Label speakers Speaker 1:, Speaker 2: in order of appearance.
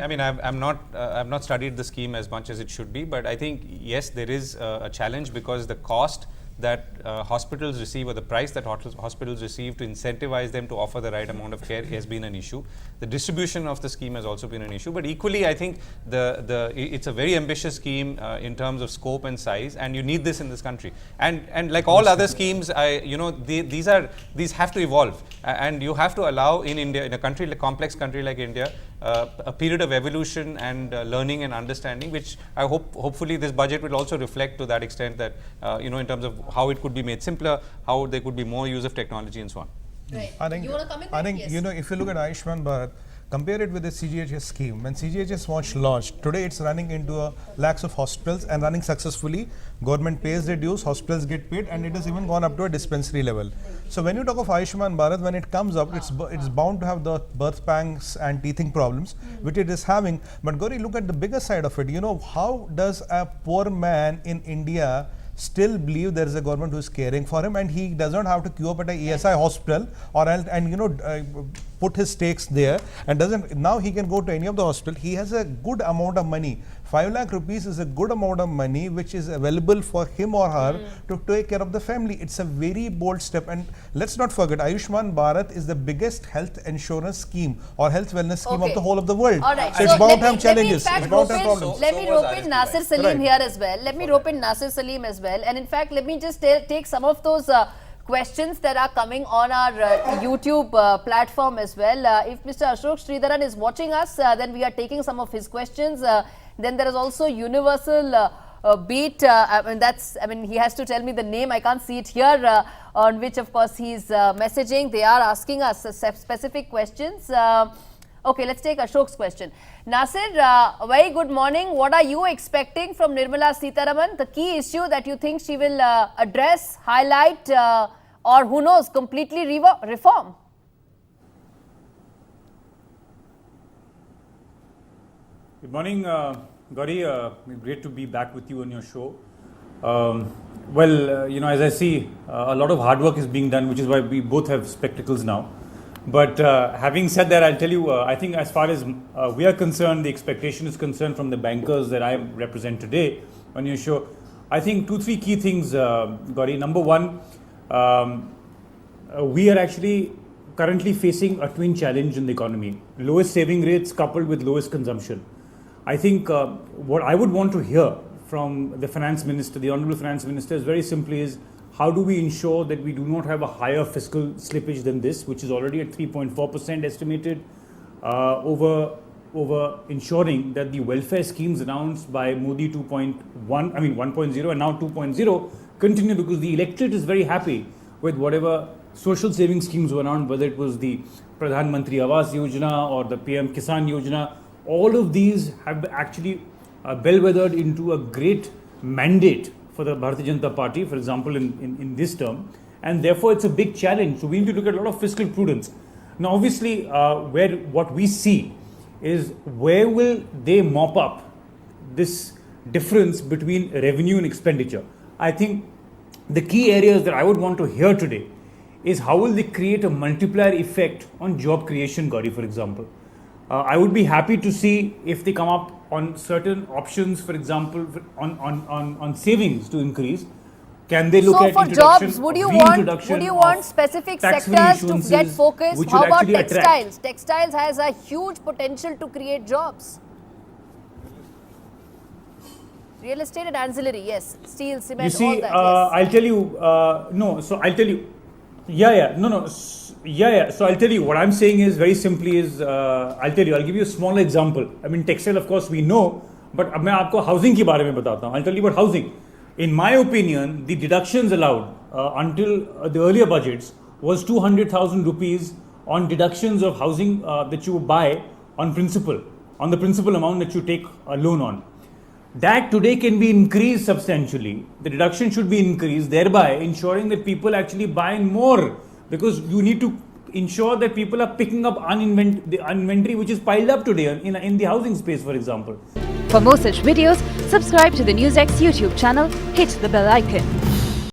Speaker 1: I mean, I've not studied the scheme as much as it should be, but I think yes, there is a challenge because the cost that hospitals receive, or the price that hospitals receive to incentivize them to offer the right amount of care, has been an issue. The distribution of the scheme has also been an issue, but equally I think it's a very ambitious scheme in terms of scope and size, and you need this in this country. And like all other schemes, these have to evolve, and you have to allow in India, in a complex country like India, a period of evolution and learning and understanding, which I hopefully this budget will also reflect to that extent, that in terms of how it could be made simpler, how there could be more use of technology and so on.
Speaker 2: Right.
Speaker 3: I think,
Speaker 2: you want to come in?
Speaker 3: I think
Speaker 2: Yes.
Speaker 3: if you look at Ayushman Bharat, compare it with the CGHS scheme. When CGHS was launched, today it's running into lakhs of hospitals and running successfully. Government pays their dues, hospitals get paid, and it has even gone up to a dispensary level. So when you talk of Ayushman Bharat, when it comes up, it's bound to have the birth pangs and teething problems, which it is having. But Gauri, look at the bigger side of it. How does a poor man in India still believe there is a government who is caring for him, and he does not have to queue up at a ESI hospital or put his stakes there, and now he can go to any of the hospital. He has a good amount of money. 5 lakh rupees is a good amount of money which is available for him or her to take care of the family. It's a very bold step, and let's not forget, Ayushman Bharat is the biggest health insurance scheme or health wellness scheme of the whole of the world.
Speaker 2: All right.
Speaker 3: So it's bound to have challenges.
Speaker 2: Let me rope in Naseer Salim here as well. Let me rope in Naseer Salim as well. And in fact, let me just take some of those questions that are coming on our YouTube platform as well. If Mr. Ashok Sridharan is watching us, then we are taking some of his questions. Then there is also Universal Beat, he has to tell me the name, I can't see it here, on which of course he's messaging. They are asking us specific questions. Okay, let's take Ashok's question. Naseer, very good morning. What are you expecting from Nirmala Sitharaman? The key issue that you think she will address, highlight, or who knows, completely reform?
Speaker 4: Good morning, Gauri. Great to be back with you on your show. As I see, a lot of hard work is being done, which is why we both have spectacles now. But having said that, I'll tell you, I think as far as we are concerned, the expectation is concerned from the bankers that I represent today on your show. I think 2-3 key things, Gauri. Number one, we are actually currently facing a twin challenge in the economy. Lowest saving rates coupled with lowest consumption. I think what I would want to hear from the Finance Minister, the Honourable Finance Minister, is very simply is, how do we ensure that we do not have a higher fiscal slippage than this, which is already at 3.4% estimated, over ensuring that the welfare schemes announced by Modi 1.0 and now 2.0 continue, because the electorate is very happy with whatever social saving schemes were announced, whether it was the Pradhan Mantri Awas Yojana or the PM Kisan Yojana. All of these have actually bellwethered into a great mandate for the Bharatiya Janata Party, for example, in this term, and therefore it's a big challenge. So we need to look at a lot of fiscal prudence. Now, obviously, what we see is, where will they mop up this difference between revenue and expenditure? I think the key areas that I would want to hear today is, how will they create a multiplier effect on job creation, Gauri, for example. I would be happy to see if they come up on certain options, for example, on savings to increase. Can they look at introduction,
Speaker 2: jobs, would you want specific sectors to get focused? How about textiles? Textiles has a huge potential to create jobs. Real estate and ancillary, yes. Steel, cement,
Speaker 4: you see,
Speaker 2: all that, yes.
Speaker 4: I'll tell you, So I'll tell you, what I'm saying is very simply is, I'll give you a small example. I mean, textile, of course, we know, but मैं आपको housing के बारे में बताता हूँ. I'll tell you about housing. In my opinion, the deductions allowed until the earlier budgets was 200,000 rupees on deductions of housing that you buy on the principal amount that you take a loan on. That today can be increased substantially. The deduction should be increased, thereby ensuring that people actually buy more, because you need to ensure that people are picking up the inventory which is piled up today in the housing space, for example.
Speaker 5: For more such videos, subscribe to the NewsX YouTube channel, hit the bell icon.